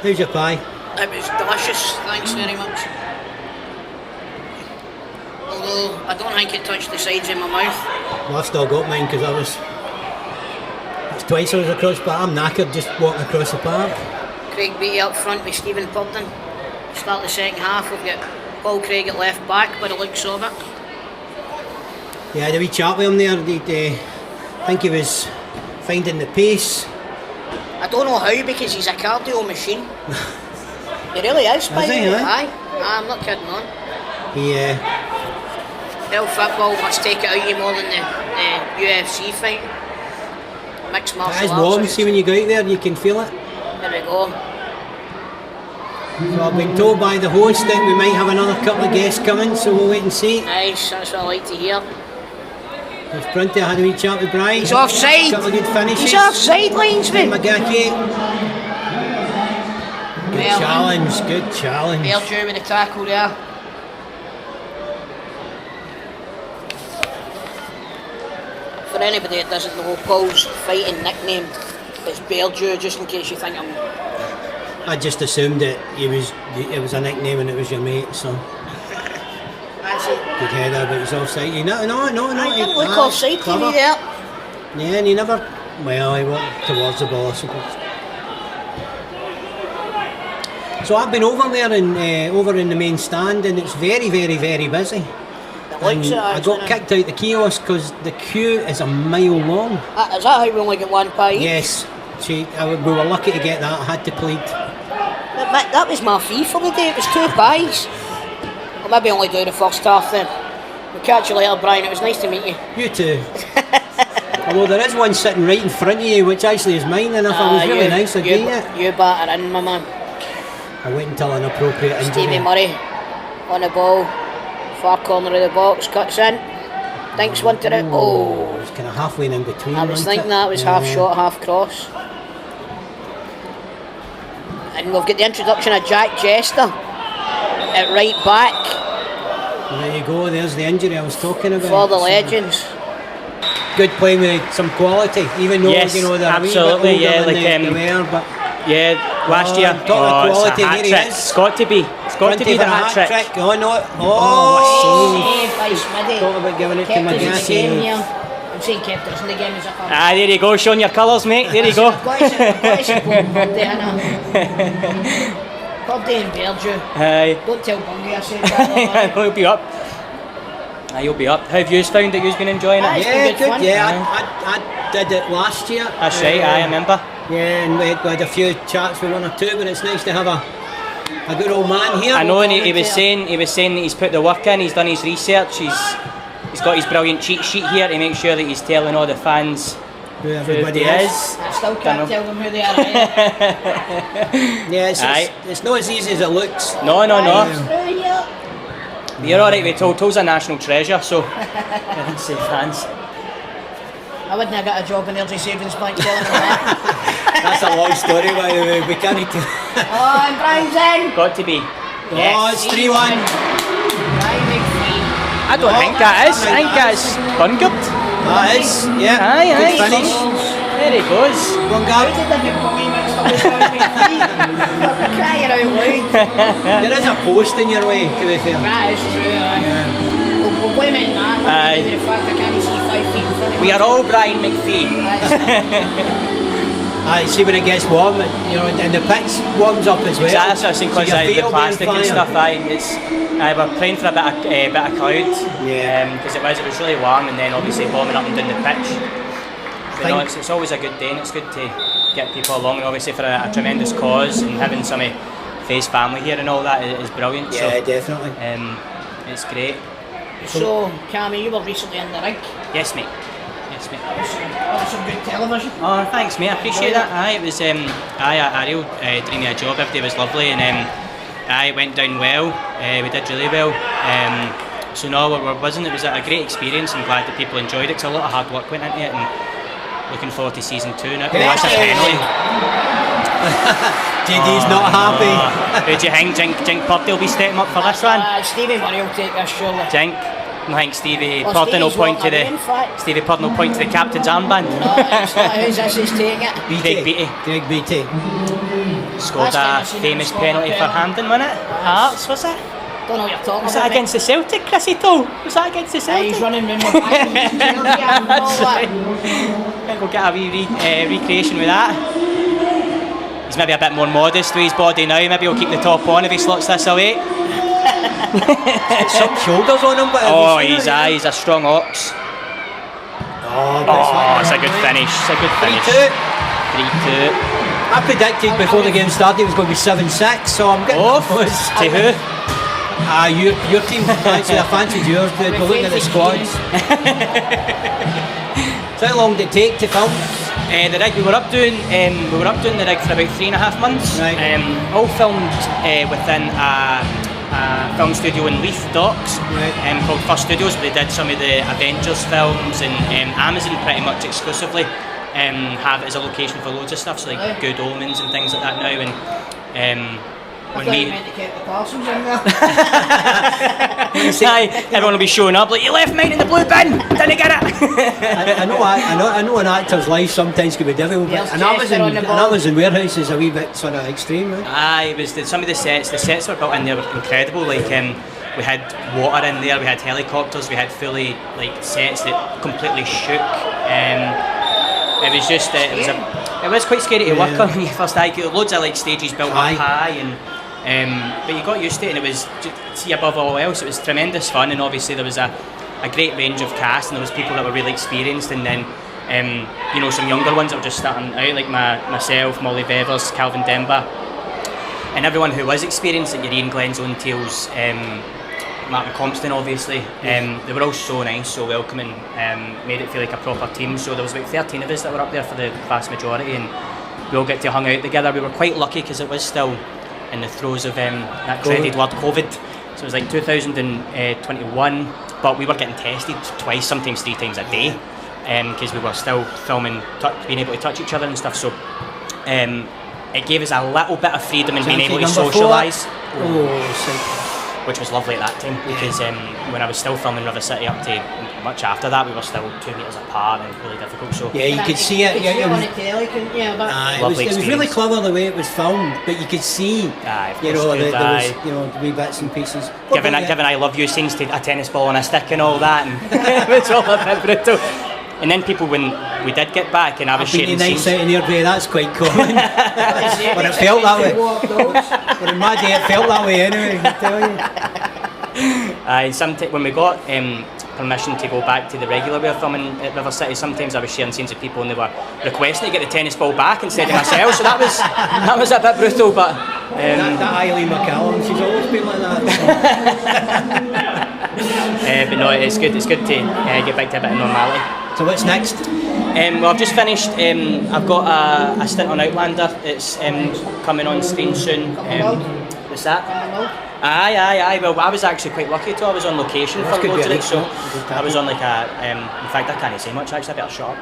How's your pie? It was delicious, thanks very much. Although, I don't think it touched the sides of my mouth. Well, I've still got mine because it's twice I was across, but I'm knackered just walking across the park. Craig Beattie up front with Stephen Purden. Start the second half, we've got Paul Craig at left back by the looks of it. Yeah, I had a wee chat with him there. I think he was finding the pace. I don't know how, because he's a cardio machine. He really is, by the way. Aye, I'm not kidding on. Well, football must take it out of you more than the UFC fight. Mixed martial arts. It is warm, see when you go out there, you can feel it. There we go. So I've been told by the host that we might have another couple of guests coming, so we'll wait and see. Nice, that's what I like to hear. There's Prunty, I had a wee chat with Brian. He's offside! Couple of good finishes. He's offside, linesman! Magaki. Good challenge, good challenge. Airdrie with the tackle there. For anybody that doesn't know, Paul's fighting nickname is Airdrie, just in case you think I'm... I just assumed that it was a nickname and it was your mate, so... That's it. Good header, but he's offside. No. I didn't look offside to me there. Yeah, and he never... Well, he walked towards the ball, I suppose. So I've been over there over in the main stand, and it's very, very, very busy. I got kicked out the kiosk because the queue is a mile long. Is that how we only get one pie? Yes. We were lucky to get that. I had to plead. That was my fee for the day. It was 2 pies. I'll maybe only do the first half then. We'll catch you later, Brian. It was nice to meet you. You too. Although there is one sitting right in front of you, which actually is mine, and if I was really nice, I'd get it. You batter in, my man. I wait until an appropriate injury. Stevie Murray on the ball. Far corner of the box, cuts in. Dinks one to it. Oh, it's kind of halfway in between. I was thinking that was half shot, half cross. And we've got the introduction of Jack Jester at right back. There you go, there's the injury I was talking about. For the legends. Good playing with some quality, even though yes, they're absolutely, a wee bit older like than they were, but last year. Quality, it's a hat trick. It's got to be. It's got to be the hat trick. Oh no! Save by Smithy. Thought about giving it to Magaki. I'm saying kept us in the game as a fan. There you go, showing your colours, mate. There you go. Got to support Purdy, Purdy and Airdrie. Aye. Don't tell Bungie I said that. He'll be up. You'll be up. How have you found that you've been enjoying it? Yeah, good. Yeah, I did it last year. That's right. I remember. Yeah, and we had a few chats with one or two, but it's nice to have a good old man here. I know, and he was saying that he's put the work in. He's done his research. He's got his brilliant cheat sheet here to make sure that he's telling all the fans who everybody is. I still can't tell them who they are. Yeah, it's not as easy as it looks. No. You're alright with Toal. Toal's a national treasure, so that's the fans. I wouldn't have got a job in Airdrie Savings Bank telling them that. That's a long story, by the way. We can't need to. And Brian's in. Got to be. Yes. It's 3-1. I don't think that is. I think that's Bungard. That is, yeah. Aye. Good finish. There he goes. Bungard. Crying out loud. There is a post in your way, to be fair. That is true, aye. We'll blame it on that. Aye. The fact I can't see 5 feet in front of me. We are all Brian McPhee. Aye, see when it gets warm, and the pitch warms up as well. That's what I think, because the plastic and stuff. We're praying for a bit of cloud. Yeah. Because it was really warm, and then obviously bombing up and down the pitch. But it's always a good day, and it's good to get people along, and obviously for a tremendous cause, and having some of Faye's family here and all that is brilliant. Yeah, so, definitely. It's great. So, Cammy, you were recently in the ring. Yes, mate. That was some good television. Oh, thanks, mate. I appreciate that. It was Ariel doing me a job. Everything was lovely, and it went down well. We did really well. So no, we're buzzing. It was a great experience. I'm glad that people enjoyed it, because a lot of hard work went into it, and looking forward to season 2 now. That's a penalty. JD's not happy. Who do you think? Jink Purdy will be stepping up for this one? Stevie Murray will take this, surely. Jink? I think Stevie Purden will point to the captain's armband. No, it's not. Who's this is taking it? Craig Beattie. Craig Beattie. scored a famous penalty for Hampden, wasn't it? Hearts, was it? Don't know what you're talking Was about. that against the Celtic, Chrissy Toal? Was that against the Celtic? He's running round the back. That's right. We'll get a wee recreation with that. He's maybe a bit more modest with his body now. Maybe he'll keep the top on if he slots this away. Some shoulders on him, but he's a strong ox. It's a good finish. It's a good finish. 3-2. I predicted before the game started it was going to be 7-6, so I'm getting close. To who? Your team. Actually, I fancied yours. We're looking at the squads. So how long did it take to film? The rig we were up doing the rig for about 3.5 months. Right. All filmed within a film studio in Leith Docks, called First Studios. They did some of the Avengers films, and Amazon pretty much exclusively have it as a location for loads of stuff, so like Good Omens and things like that now. And I thought you meant to keep the parcels in there. Everyone will be showing up like, you left mine in the blue bin, didn't get it. I know an actor's life sometimes can be difficult, but an Amazon warehouse is a wee bit sort of extreme, right? It was some of the sets were built in there were incredible. Like we had water in there, we had helicopters, we had fully like sets that completely shook. It was just it was quite scary to work on when you first had loads of like stages built up high, and but you got used to it, and it was see above all else it was tremendous fun. And obviously there was a great range of cast, and there was people that were really experienced, and then some younger ones that were just starting out, like myself, Molly Bevers, Calvin Demba, and everyone who was experienced, like your Ian Glenn Tails, Martin Compston obviously. They were all so nice, so welcoming, made it feel like a proper team. So there was about 13 of us that were up there for the vast majority, and we all get to hang out together. We were quite lucky because it was still in the throes of that dreaded word COVID. So it was like 2021, but we were getting tested twice, sometimes 3 times a day, because we were still filming, being able to touch each other and stuff. So it gave us a little bit of freedom in being able to socialise. Which was lovely at that time, because when I was still filming River City up to much after that, we were still 2 metres apart and really difficult. So yeah, you could see it. It was really clever the way it was filmed, but you could see, there was wee bits and pieces. Given I love you scenes to a tennis ball on a stick and all that, and it was all a bit brutal. And then people, when we did get back and I was sharing nights scenes... out in Airdrie, that's quite common. But it felt that way. But in my day it felt that way anyway, I tell you. When we got permission to go back to the regular way of filming at River City, sometimes I was sharing scenes with people and they were requesting to get the tennis ball back instead of myself, so that was a bit brutal, but... that Eileen McCallum, she's always been like that. But no, it's good to get back to a bit of normality. So what's next? Well, I've just finished. I've got a stint on Outlander. It's coming on screen soon. What's that? Aye. Well, I was actually quite lucky too. I was on location for loads of it, so I was on like a. In fact, I can't say much. Actually, I better shut up.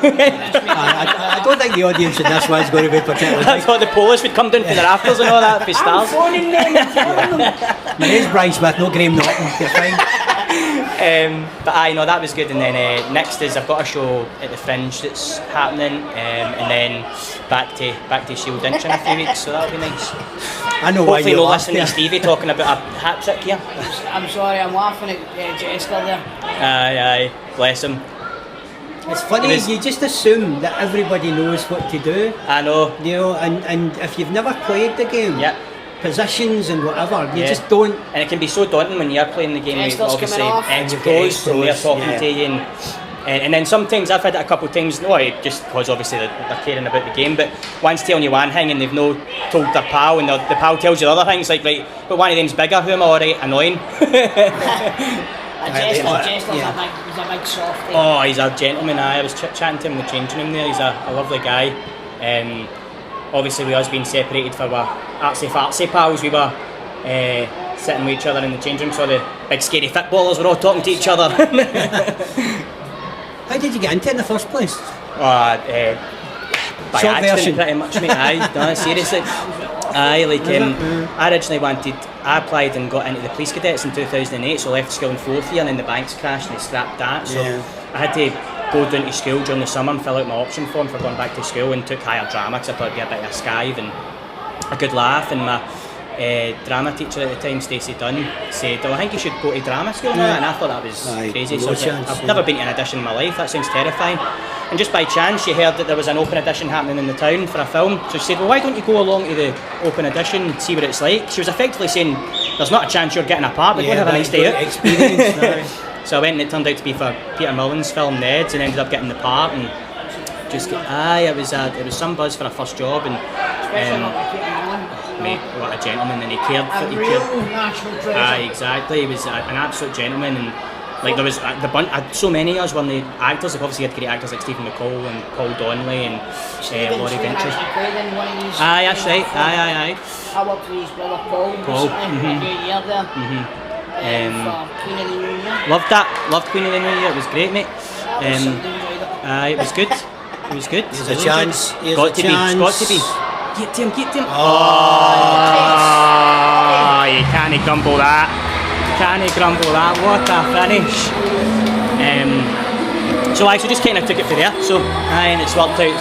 I don't think the audience in this one is going to be particularly. I thought the Polish would come down for the rafters and all that for stars. I'm phoning them and telling them. My name's Brian Smith, no Graham Norton. You're fine. But that was good. And then next is I've got a show at the Fringe that's happening, and then back to Shield Inch in a few weeks, so that'll be nice. I know why hopefully you're no listening to Stevie talking about a hat trick here. I'm sorry, I'm laughing at Jessica there. Aye, bless him. It's funny, you just assume that everybody knows what to do. I know. And if you've never played the game, positions and whatever, you just don't. And it can be so daunting when you're playing the game with obviously ex-pros and they're talking to you, and then sometimes I've had it a couple of times, just because obviously they're caring about the game, but one's telling you one thing and they've no told their pal, and the pal tells you the other thing. It's like, right, but one of them's bigger, who am I alright annoying? Jester's a big softie. Oh, he's a gentleman. I was chatting to him in the changing room there. He's a lovely guy. Obviously with us being separated for our artsy pals, we were sitting with each other in the changing room, so the big scary footballers were all talking to each other. How did you get into it in the first place? By Short accident version. pretty much, mate. Aye, no, seriously. I originally I applied and got into the police cadets in 2008, so I left school in 4th year, and then the banks crashed and they scrapped that, so I had to go down to school during the summer and fill out my option form for going back to school, and took higher drama because I thought it'd be a bit of a skive and a good laugh. And my drama teacher at the time, Stacey Dunn, said, "Oh, I think you should go to drama school now." And I thought that was crazy. So I've never been to an audition in my life. That sounds terrifying. And just by chance, she heard that there was an open audition happening in the town for a film. So she said, "Well, why don't you go along to the open audition and see what it's like?" She was effectively saying, "There's not a chance you're getting a part, but go and have a nice day out." Experience. So I went, and it turned out to be for Peter Mullen's film Neds, and ended up getting the part. And just it was some buzz for a first job. And mate, what a gentleman, and he cared for national treasure. Exactly. He was an absolute gentleman, and like there was the bunch. So many of us were the actors. Like obviously, had great actors like Stephen McCall and Paul Donnelly and Laurie Ventures. Aye, that's right. Aye. I worked with his brother Paul. A year there. Queen of the New Year. Loved that. Loved Queen of the New Year. It was great, mate. It was good. It was good. There's a chance. Got to be. Get him. You can't grumble that. What a finish. So I just kind of took it for there. So and it's worked out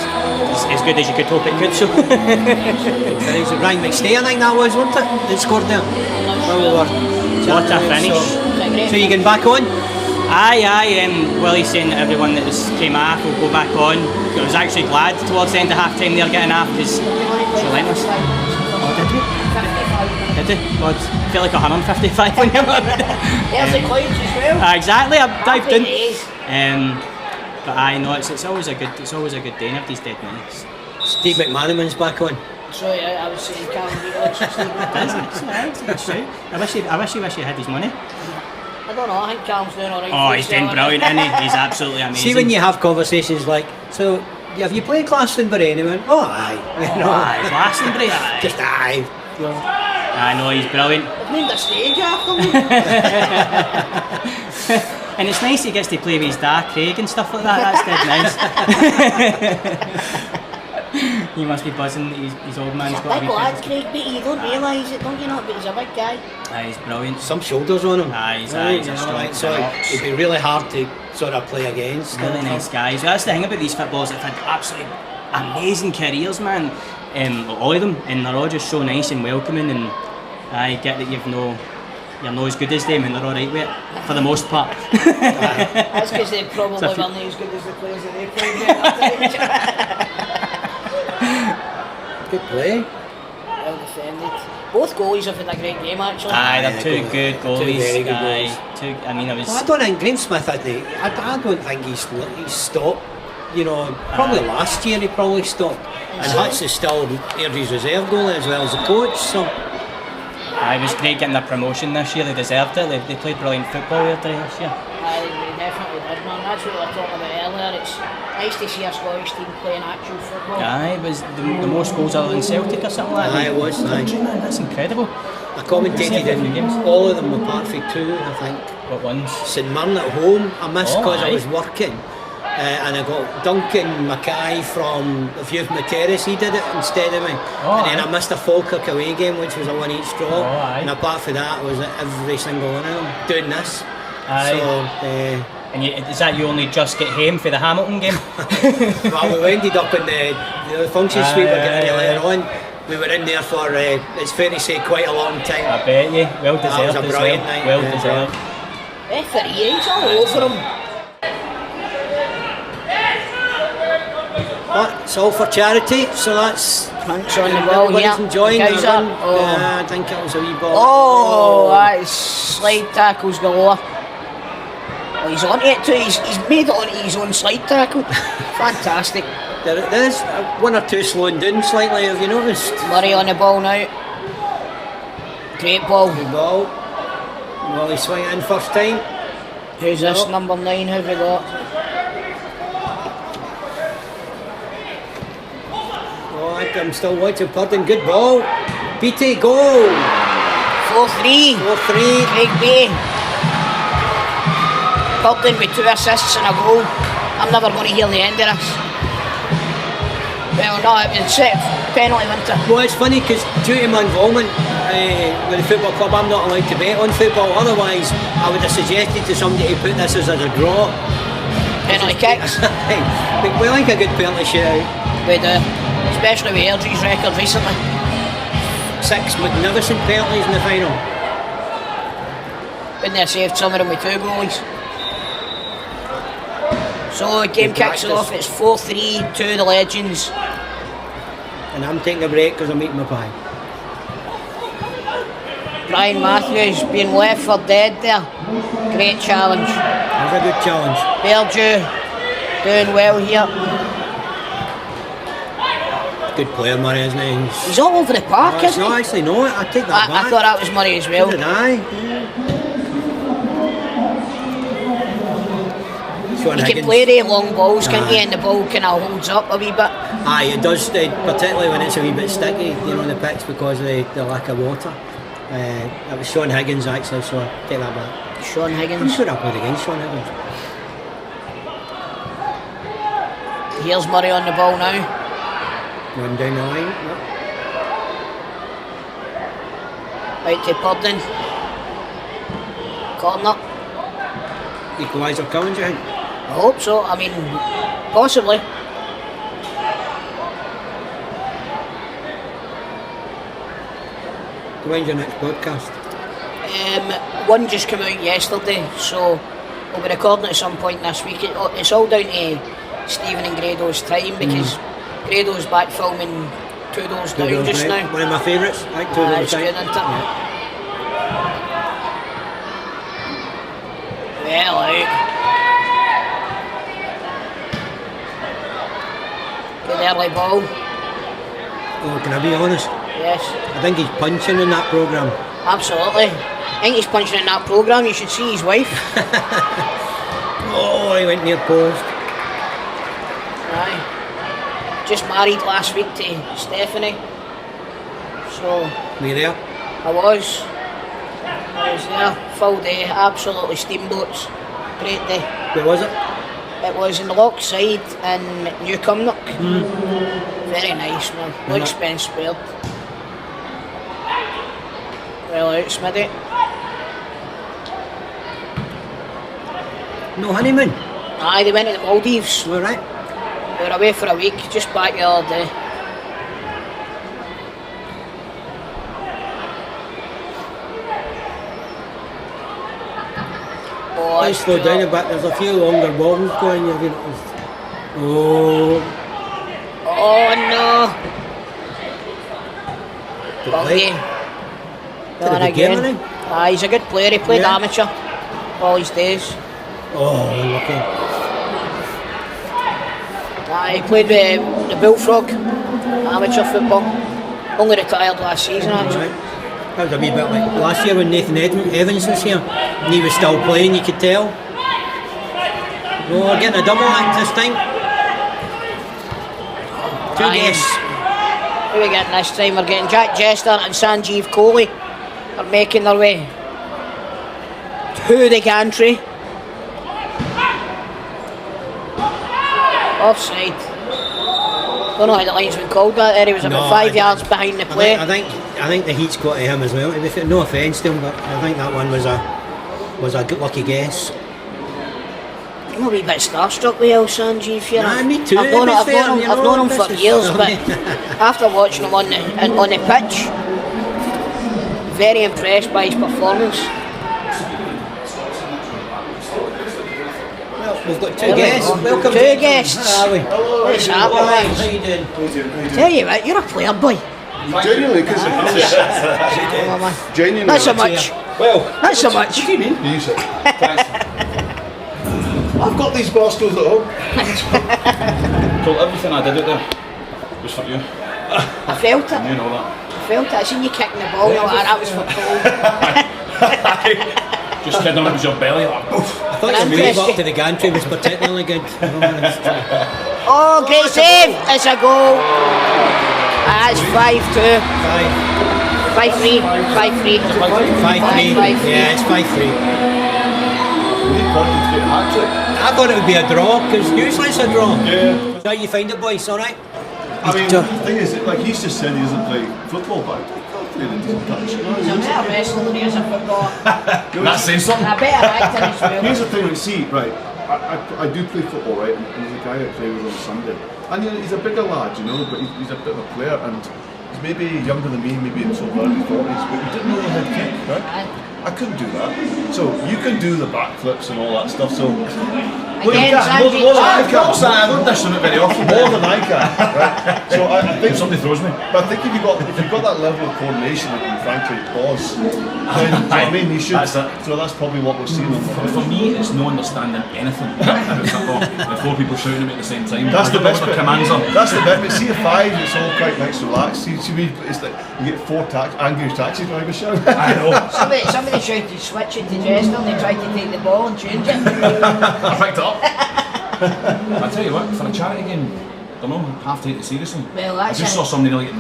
as good as you could hope it could. So Ryan McStay, I think that was, wasn't it? That scored there. What a finish. So you getting back on? Willie's saying that everyone that came off will go back on. I was actually glad towards the end of half time they're getting off because it's relentless. Did he? God, I feel like 155 when you're on. There's the clouds as well. Exactly, I've dived in. But I know it's always a good day in these dead minutes. Steve McManaman's back on. Sorry, I was saying Callum I wish he had his money. I don't know, I think Callum's doing alright. Oh, he's doing brilliant, isn't he? He's absolutely amazing. See, when you have conversations like, so have you played Glastonbury? And he went, aye. Glastonbury, aye. Just aye. I know, he's brilliant. I've named a stage after me. And it's nice he gets to play with his dad, Craig, and stuff like that. That's dead nice. He must be buzzing. His old man's he's got a big lad, Craig, but you don't realise it, don't you not? But he's a big guy. He's brilliant. Some shoulders on him. He's a strong so it'd be really hard to sort of play against. Really nice guys. That's the thing about these footballers. They've had absolutely amazing careers, man. All of them, and they're all just so nice and welcoming. And I get that you're not as good as them, and they're all right with it for the most part. That's because they probably weren't as good as the players that they played. Good play. Well defended. Both goalies have had a great game actually. They're two good goalies. Two very good goals. I don't think Graham Smith had I don't think he's stopped. You know, probably last year he probably stopped. And Hutz is still Airdrie's reserve goalie as well as the coach. So it was great getting their promotion this year. They deserved it. They played brilliant football Airdrie this year. They definitely did, man. That's what we were talking about earlier. It's nice to see a Scottish team playing actual football. It was the most goals other than Celtic or something like that. It was. Man, that's incredible. I commentated in all of them apart from two, I think. What ones? St Mirren at home. I missed because I was working. And I got Duncan Mackay from the View from the Terrace, he did it instead of me. And then I missed a Falkirk away game, which was a one each draw. And apart from that, I was at every single one of them doing this. And is that you only just get home for the Hamilton game? Well, we ended up in the function suite we're getting later on. We were in there for, it's fair to say, quite a long time. I bet you. Well deserved. That was a brilliant night. Well deserved. Referee, he's all over him. But it's all for charity, so that's punch on the ball here. Enjoying it. I think it was a wee ball. That is slide tackles galore. Well, he's on it too. He's made it onto his own slide tackle. Fantastic. There is one or two slowing down slightly. Have you noticed? Murray on the ball now. Great ball. Good ball. Well, he's swinging in first time. Who's this? Number 9. Who have we got? I'm still watching Purdon. Good ball. BT goal. 4-3. 4-3. Craig Beattie. Purdon with 2 assists and a goal. I'm never going to hear the end of this. Well, no, it was a penalty, wasn't it? Well, it's funny because due to my involvement with the football club, I'm not allowed to bet on football. Otherwise, I would have suggested to somebody to put this as a draw. penalty kicks. We like a good penalty shootout. We do, especially with Airdrie's record recently. 6 magnificent penalties in the final. Wouldn't they have saved some of them with 2 goalies? So game kicks off, it's 4-3 to the Legends. And I'm taking a break because I'm eating my pie. Brian Matthews being left for dead there. Great challenge. That was a good challenge. Berdew doing well here. Good player, Murray, isn't he? He's all over the park, isn't he? No, actually, no, I take that back. I thought that was Murray as well. So did I. He can play the long balls, can't he? And the ball kind of holds up a wee bit. Aye, it does, particularly when it's a wee bit sticky, you know, the pitch because of the lack of water. That was Sean Higgins actually, so I take that back. Sean I'm Higgins. sure I played against Sean Higgins. Here's Murray on the ball now. Run down the line. Out to Purden. Corner. Equaliser coming, do you think? I hope so. I mean, possibly. When's your next podcast? One just came out yesterday, so we'll be recording at some point this week. It's all down to Stephen and Grado's time because Grado's back filming Two Doors Down just now. One of my favourites. I like Two Doors It's Down. good, isn't it? Well out. Good early ball. Oh, can I be honest? Yes. I think he's punching in that programme. Absolutely. I think he's punching in that programme. You should see his wife. Oh, he went near post. Aye. Just married last week to Stephanie. So. Were you there? I was there. Full day. Absolutely steamboats. Great day. Where was it? It was in the Lochside in Newcomnock. Very nice, man. No expense spared. Well out, Smitty. No honeymoon? Aye, they went to the Maldives. All right. They were away for a week, just back the other day. Oh, Let's slow down a bit. There's a few longer balls going. You're going to... Oh no! Good Well, play. Going Did a good game, again. hasn't Aye, he's a good player. He played amateur all his days. Oh, unlucky. Aye, he played with the Bullfrog, amateur football. Only retired last season actually. Right. That was a wee bit like last year when Nathan Evans was here and he was still playing, you could tell. Oh, we're getting a double act this time. Two guests. Who are we getting this time? We're getting Jack Jester and Sanjeev Kohli are making their way to the gantry. Offside. Don't know how the line's been called that there. He was about 5 yards behind the play. I think the heat's got to him as well. No offence to him, but I think that one was a good lucky guess. I'm a wee bit starstruck with El Sanjeev here. Nah, me too. I've known him for years, but after watching him on the pitch, very impressed by his performance. Well, we've got two guests. Welcome. Two guests. How are we? What's happening, How guys? you doing? Tell you what, you're a player boy. Genuinely, because genuinely. Not so much. Well, Not so much. What do you mean? Music. Thanks. I've got these Boscos at home. So everything I did out there was for you. I felt it. You know that. I felt it. I seen you kicking the ball. That was for Toal. Just kidding, it was your belly. Like, poof. I thought your move up to the gantry was particularly good. Oh, great save! It's a goal. That's 5-2. 5-3. 5-3. 5-3. Yeah, it's 5-3. I thought it would be a draw, because usually it's a draw. Yeah. How you find it, boys? Alright? I mean, the thing is, like, he's just said he doesn't play football, but I play the decent touch. He's a better wrestler than he is a footballer. That says something. And a better actor as well. Here's the thing, see, right, I do play football, right? And there's a guy I play with on Sunday, and you know, he's a bigger lad, you know, but he's a bit of a player, and he's maybe younger than me, maybe in sort of early 40s, but he didn't know how to kick, right? I couldn't do that. So you can do the backflips and all that stuff. So Again, more than I can. I don't dish on it very often. More than I can, right? So I think If somebody throws me. But I think if you've got that level of coordination that frankly Boz, then I mean you should. So that's probably what we're seeing on the For me, it's no understanding anything about football. The 4 people shouting at me at the same time. That's the best bit. Commands are. That's the bit. But see, at 5, it's all quite nice, relaxed. See, it's like you get 4 angry taxi drivers shouting. I know. Somebody tried to switch it to Jester and they tried to take the ball and change it. I picked it up. I tell you what, for a charity game, I don't know, half take it seriously. Well, I that's just it. saw somebody like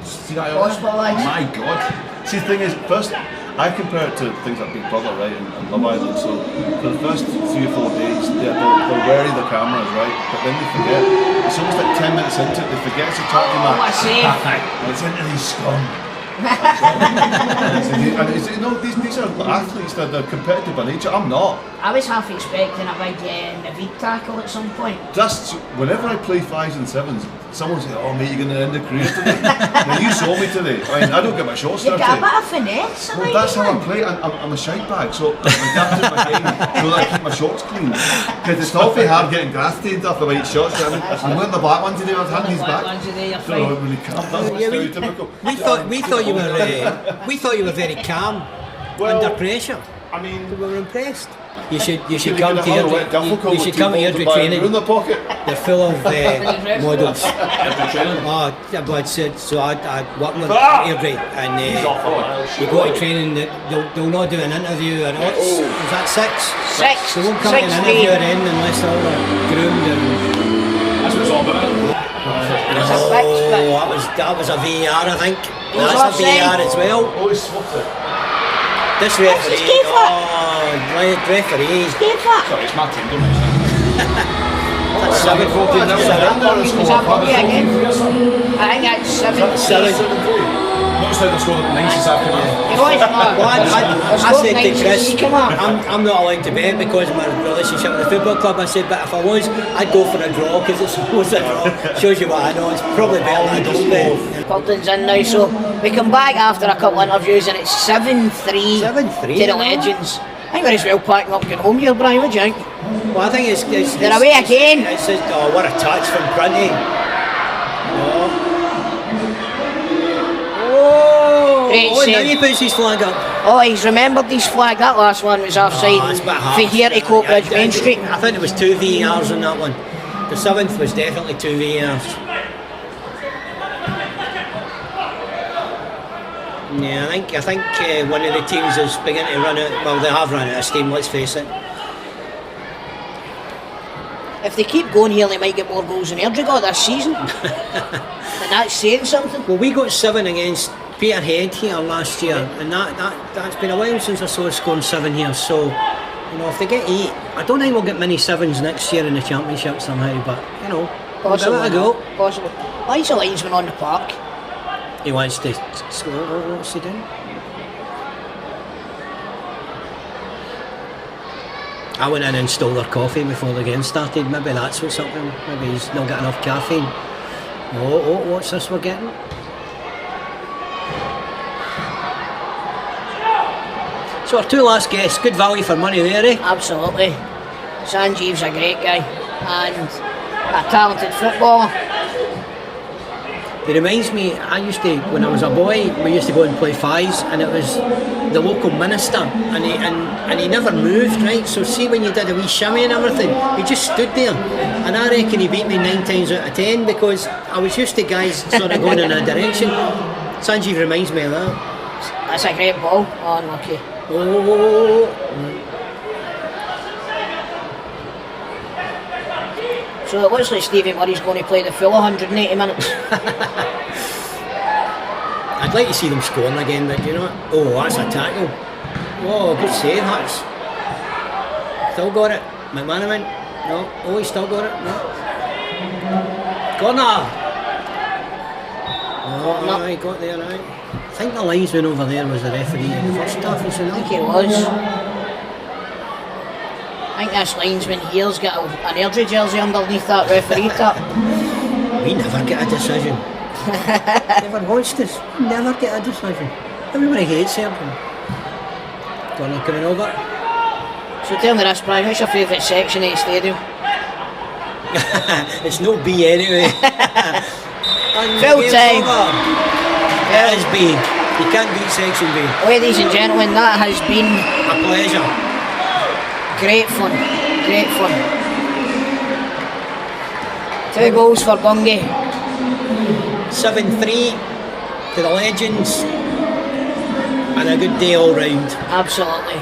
see that earlier? Hospitalised. My God. See, the thing is, first, I compare it to things like Big Brother, right, and Love Island. So for the first 3 or 4 days, they're wary of the cameras, right, but then they forget. It's almost like 10 minutes into it, they forget to talk to Oh, I see. And it's into these scum. And it's, you know, these are athletes that they're competitive by nature. I'm not. I was half expecting a big Naveed tackle at some point. Just whenever I play 5s and 7s, someone says, "Oh mate, you're going to end the career today." Now you saw me today. I mean, I don't get my shorts You dirty. got a bit of finesse. Well, that's how I play. I'm a shite bag, so I'm adapting my game so that I keep my shorts clean. Because it's awfully hard getting grass stained off the white shorts. I'm wearing the black one today. I was handing these back. No, it really can't. That's stereotypical. We thought you were very calm under pressure. I mean, We were impressed. You should come come to Airdrie training. in the pocket. They're full of models. Training. But so I work with Airdrie, and you go to training. They'll not do an interview. And is that 6? 6. They won't come to an interview or in unless they're all groomed and. That's what it's all about. That was a VAR, I think. was That's a offside. VAR as well. Oh, he's swapped it. This referee. his keeper. Referee. Sorry, it's my team, don't mention That's 7. Is that Bobby again? I think that's 7. Notice how they scored 9 since I've come in. You know it's not. Well, I said to Chris, Come on. I'm not allowed to bet because of my relationship with the football club. I said, but if I was, I'd go for a draw because it's always a draw. Shows you what I know. It's probably better than I don't bet. Scotland's in now, so we come back after a couple of interviews and it's 7-3 7-3, to the no? Legends. I think we're as well packing up going home here, Brian, what do you think? Well, I think it's They're away again. It's just, what a touch from Prunty. Great Oh, now save. he puts his flag up. Oh, he's remembered his flag. That last one was offside. It's a bit harsh. For here to Coatbridge Main Street. I think there was 2 VARs on that one. The 7th was definitely 2 VARs. Yeah, I think one of the teams is beginning to run out. Well, they have run out of steam. Let's face it. If they keep going here, they might get more goals than Airdrie got this season. And that's saying something. Well, we got 7 against Peterhead here last year, and that's been a while since I saw us scoring 7 here. So, you know, if they get 8, I don't think we'll get many 7s next year in the championship somehow. But you know, we'll give it a go. Possible. Why is the linesman on the park? He wants to score. What's he doing? I went in and stole their coffee before the game started. Maybe that's what's happening. Maybe he's not got enough caffeine. What's this we're getting? So our 2 last guests, good value for money there, eh? Absolutely. Sanjeev's a great guy and a talented footballer. It reminds me, I used to, when I was a boy, we used to go and play 5s, and it was the local minister, and he never moved, right? So see when you did a wee shimmy and everything, he just stood there, and I reckon he beat me 9 times out of 10 because I was used to guys sort of going in a direction. Sanjeev reminds me of that. That's a great ball. Oh, unlucky. So it looks like Stevie Murray's going to play the full 180 minutes. I'd like to see them scoring again, but you know what? Oh, that's a tackle. Oh, good save, Hutch. Still got it. McManaman. No. Oh, he still got it. No. Corner. Oh, he got there, right. I think the linesman over there was the referee in the first half, wasn't I it? think it was. I think this linesman here's got an Airdrie jersey underneath that referee top. We never get a decision. Never watched this. Never get a decision. Everybody hates Airdrie. Gonna coming over. So tell me this, Brian, what's your favourite section of the stadium? It's no B anyway. Full time. It is B. You can't beat section B. Ladies and gentlemen, that has been A pleasure. great fun. Great fun. 2 goals for Bungay. 7-3 to the legends. And a good day all round. Absolutely.